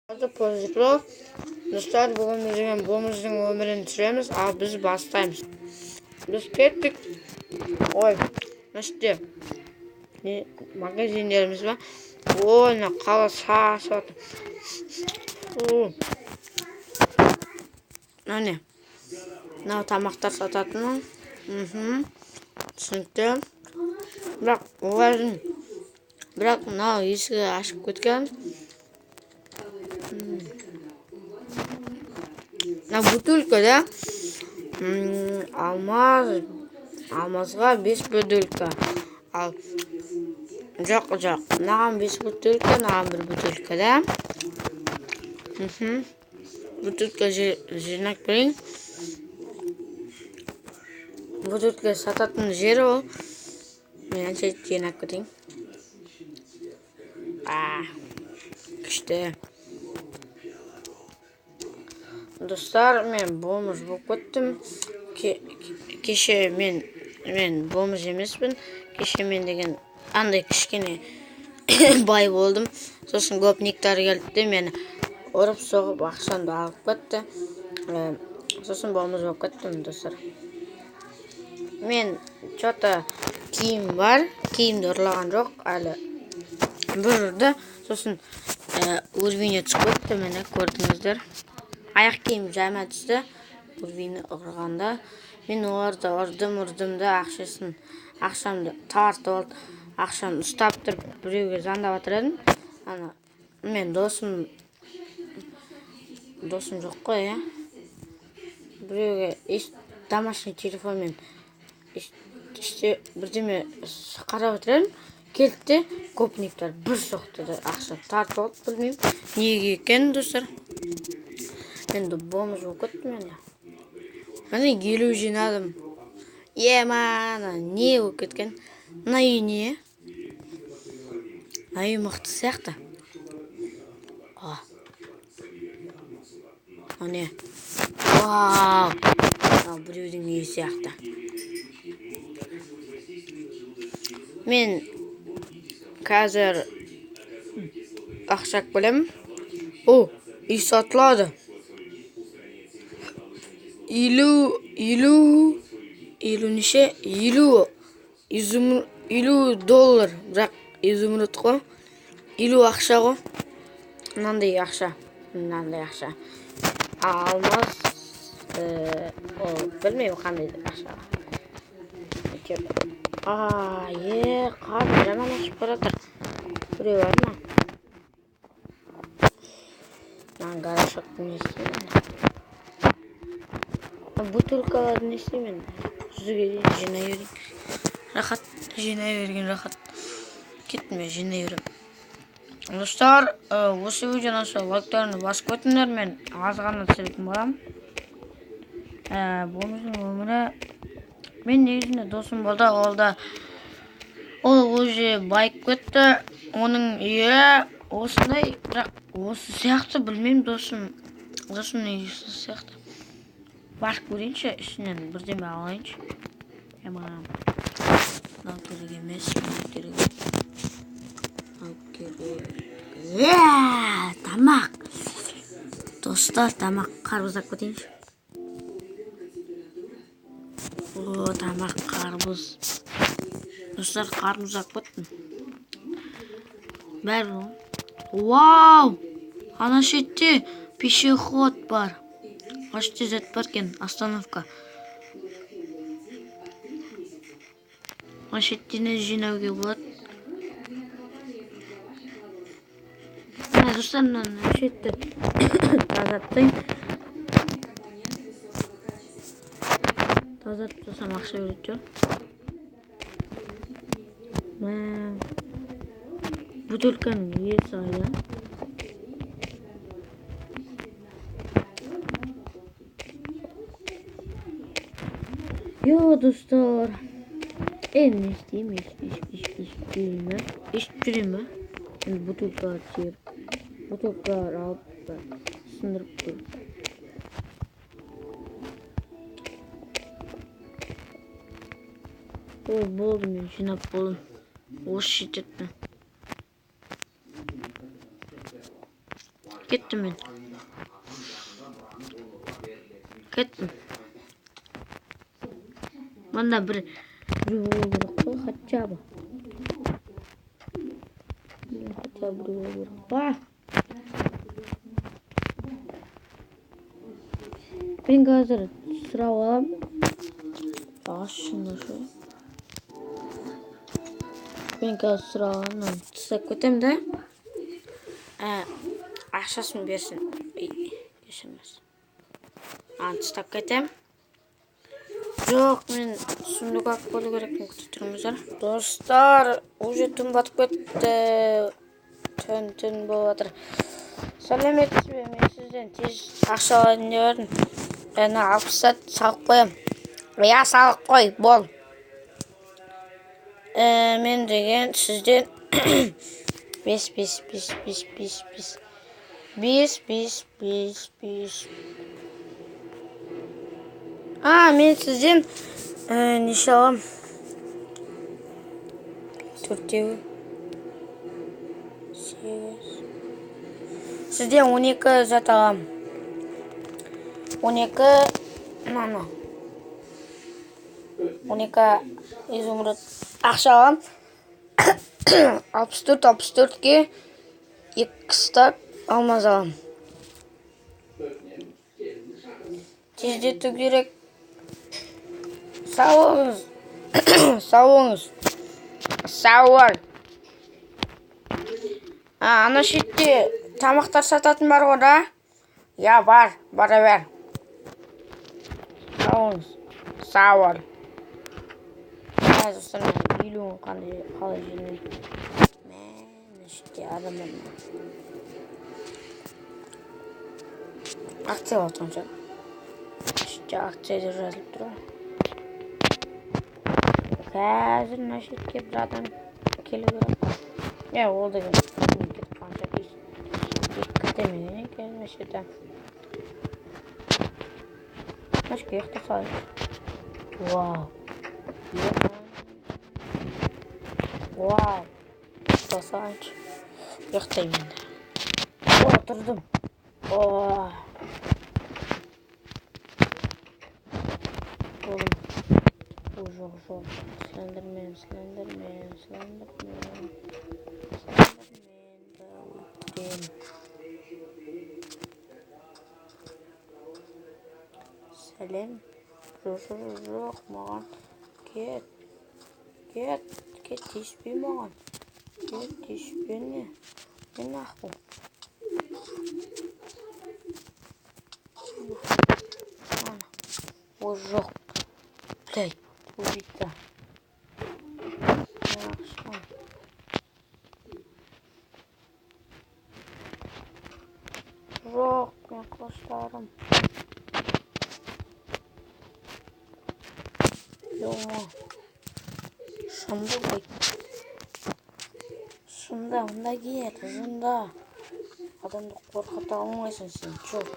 Позитро. Достар, бүгін өзімен болымыздың өмірін түсіреміз, ал біз бастаймыз. Біз кеттік. Ой, мәште. Магазиндеріміз ба? Ой, қала сасыды. Әне. Мынау тамақтар сататыны. Түсінікті. Бірақ мынау есігі ашып кеткен. Бутылка, да? Алмазға 5 бутылка. Ал жоқ. Мынаған 5 бутылка, мынаған 1 бутылка, да? Бутылка жинап берейін. Бутылка сататын жері ол. Мен әнше жинап кетейін. Күшті. Достар, мен болмыш болып кеттім. Кеше мен болмыш емеспін. Кеше мен деген андай кішкене бай болдым. Сосын гопниктар келді, мені ұрып соғып ақшамды алып кетті. Сосын болмыш болып кеттім, достар. Мен что-то киім бар. Киімді ұрлаған жоқ, әлі бір ұрды. Сосын өрвине түсіп кетті, мені көрдіңіздер. Аяқ киім жайма түсті, өрвині ұрғанда. Мен оларды ұрдым да ақшамды тартып алды. Ақшамды ұстап тұрып, біреуге звондап жатыр едім. Мен досым жоқ қой, иә. Біреуге домашний телефонмен бірдеме қарап жатыр едім. Келді, гопниктар бір соқты да ақша тартып алды, білмеймін. Неге екен, достар? Енді болмыш болып кеттім енді. Міне 50 жинадым. Мана, не болып кеткен? Мына үй не? Мына үй мықты сияқты. Не? Вау! Біреудің үйі сияқты. Мен қазір ақша бөлемін. Үй сатылады. 50 неше? 50 доллар. Бірақ изумруд қой. 50 ақша ғой. Мынандай ақша. Алмаз. Білмеймін қандай ақша. Қар жаман ашып баратыр. Біреу бар ма? Гаражоктың не істеймін? Бутылкаларды не істеймін? Жүзіге дейін жинай берейін. Жинай берген рахат. Кетме, жинай берем. Достар, осы видеодан соң лайктарыңды басып өтіңдер, мен аз ғана түсіретін боламын. Болмыштың өмірі. Мен негізінде досым болды, ол уже байып кетті. Оның үйі осындай, бірақ осы сияқты білмеймін, досым негізі сияқты. Барып көрейінші, ішінен бірдеме алайыншы. Мынау керек емес, тамақ. Достар, тамақ қарбыздап кетейінші. Тамақ қарбыз. Достар, қарбыздап кеттім. Бәрі. Вау! Ана шетте пешеход бар. Қашты зәт бар кен, остановка. Ана шеттені жинауге болады. Достар, ана шетті тазаттың. Тазатып жасам ақша береді. Бутылканың есі айда. Достар. Не істеймін? Ешіп жүрем ба? Бутылкалар теріп. Бутылкалар алып сындырып көріп. Болды, мен жинап болдым. Осы жететін. kettim men. Kettim. Bunda bir hatça bu. Hatça bir. Vah. Ben hazır sıra alalım. Şunu şu. Ben hazır sıra alalım. Tsak ötem de. Ақшасын берсін. Geçemez. Тастап кетем. Жоқ, мен сұмдық алып болу керекпін, күтіп тұрыңыздар. Достар, уже түн батып кетті. Түн болып жатыр. Сәлеметсіз бе? Мен сізден тез ақша алайын деп едім. Ана 60 сат салып қоям. Я салық қой, бол. Мен деген сізден 5. Мен сізден неше алам? 4-теуі 8. Сізден 12 зат алам. 12 изумруд ақша алам. 64-ке 2 стак алмаз алам. Тездету керек. Сау болыңыз. Ана шетте тамақтар сататын бар ғой да? Я, бара бер. Сау бол. Достар, үйлуін қалай жүрмей. Мен шетте адамдар. Акция болатын шығар. Шетте акция деп жазылып тұр. Қазір мына шетке бір адам келу керек. Ол деген кетіп қанша кетемеген екен мына шетте. Мәшке ұйықтап салайын. Вау. Ұйықтап салайыншы. Ұйықтаймын енді. Отырдым. Жоқ. Слендермен. Сәлем. Жоқ, маған. Кет, тиіспей маған. Тиіспей не? Мен ақпын. Жоқ. Блядь, убийца. Жоқ, мен қылыштарым. Жома. Шынды ғой. Шында, мұнда кет, жында. Адамды қорқыта алмайсың сен, жоқ.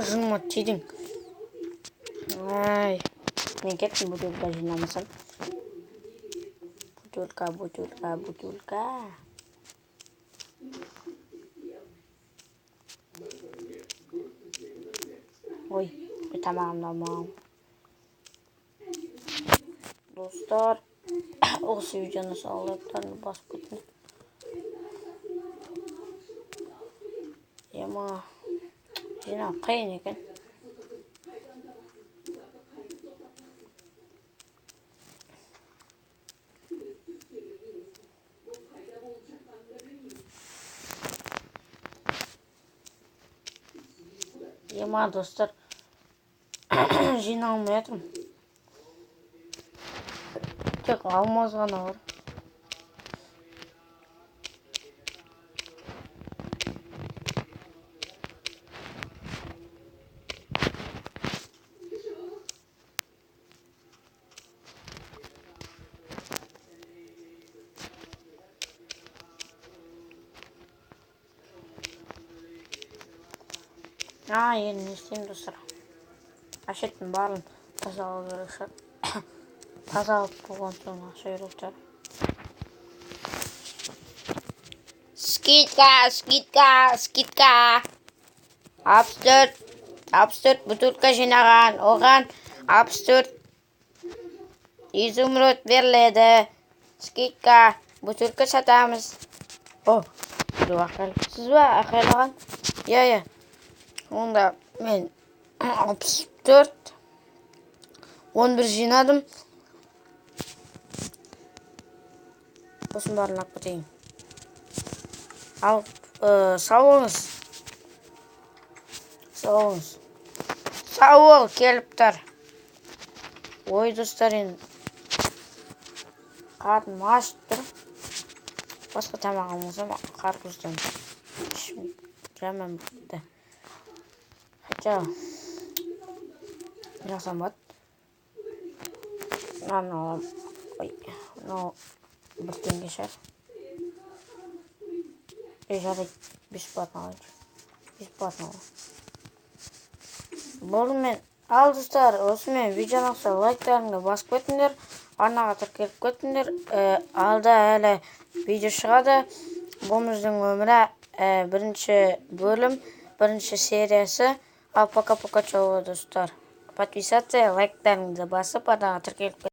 Жынма тидің. Мен кеттім бутылка жинамасам. Бутылка. Ой, тамағымды алмағам. Достар, осы видеоны лайктарын басып кетіңіз. Жинау қиын екен. Достар, жиналмай жатырмын. Тек алмаз ғана бар. Енді не істеймін достар. Ашеттің барын тазалау керек шығар. Тазалып болған соң ақша керек шығар. Скидка. 64 бутылка жинаған. Оған 64 изумруд беріледі. Скидка. Бутылка сатамыз. О, сіз ба ақайлаған? Иә. Онда мен 64 11 жинадым. Осының барын алып кетейін. Ал, сау болыңыз. Сау бол, келіптір. Ой, достар, енді қарным ашып тұр. Басқа тамағым болса, қарбыздан жаман бітті. Хотя жасамады. Мынау бір теңге шығар. Жарайды, бесплатно алайыншы. Болымен, ал достар, осымен видеоны ұқса лайктарыңды басып кетіңдер, арнаға тіркеліп кетіңдер. Алда әлі видео шығады. Болымыздың өмірі бірінші бөлім, бірінші сериясы. Ал пока-пока, чао достар. Подписаться, лайктарыңды басып, арнаға тіркеліп кетіңдер.